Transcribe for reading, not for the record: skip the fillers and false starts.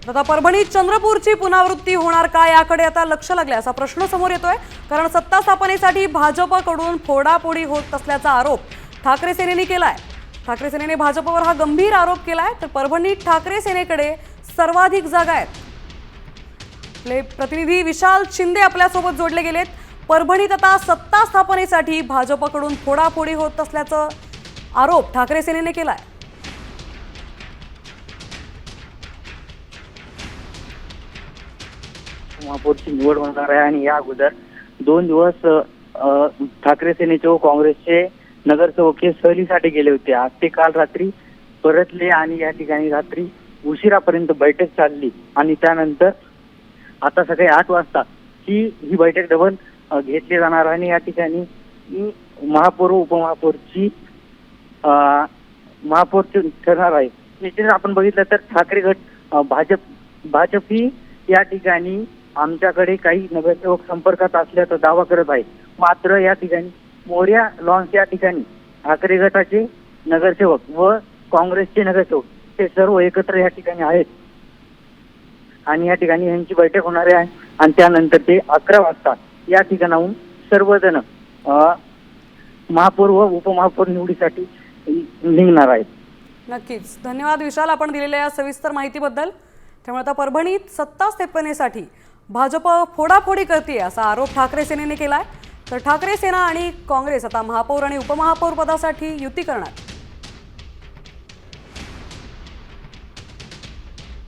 आता परभणीत चंद्रपूरची पुनरावृत्ती होणार का याकडे आता लक्ष लागले असा प्रश्न समोर येतोय। कारण सत्ता स्थापनेसाठी भाजपकडून फोडाफोडी होत असल्याचा आरोप ठाकरे सेनेने केलाय। ठाकरे सेनेने भाजपवर हा गंभीर आरोप केलाय। तर परभणीत ठाकरे सेनेकडे सर्वाधिक जागा आहेत। आपले प्रतिनिधी विशाल शिंदे आपल्यासोबत जोडले गेलेत। परभणीत आता सत्ता स्थापनेसाठी भाजपकडून फोडाफोडी होत असल्याचा आरोप ठाकरे सेनेने केलाय। महापौरची निवड होणार आहे आणि या अगोदर 2 दिवस ठाकरे सेनेचे व काँग्रेसचे नगरसेवक हे सहलीसाठी गेले होते। आज ते काल रात्री परतले आणि या ठिकाणी रात्री उशिरापर्यंत बैठक चालली आणि त्यानंतर आता सकाळी 8 वाजता ही बैठक डबल घेतली जाणार आहे आणि या ठिकाणी महापौर उपमहापौरची महापौरची ठरणार आहे। निश्चितच आपण बघितलं तर ठाकरे गट भाजप ही या ठिकाणी आमच्याकडे काही नगरसेवक संपर्कात असल्याचा दावा करत आहे। मात्र या ठिकाणी मोर्या लॉन्स या ठिकाणी ठाकरे गटाचे नगरसेवक व काँग्रेसचे नगरसेवक ते सर्व एकत्र या ठिकाणी आहेत आणि या ठिकाणी यांची बैठक होणार आहे आणि त्यानंतर ते 11 वाजता या ठिकाणाहून सर्वजण महापौर व उपमहापौर निवडीसाठी निघणार आहेत। नक्कीच धन्यवाद विशाल, आपण दिलेल्या या सविस्तर माहितीबद्दल। त्यामुळे आता परभणीत सत्ता स्थापनेसाठी भाजप फोडाफोडी करते असा आरोप ठाकरे सेनेने केलाय। तर ठाकरे सेना आणि काँग्रेस आता महापौर आणि उपमहापौर पदासाठी युती करणार।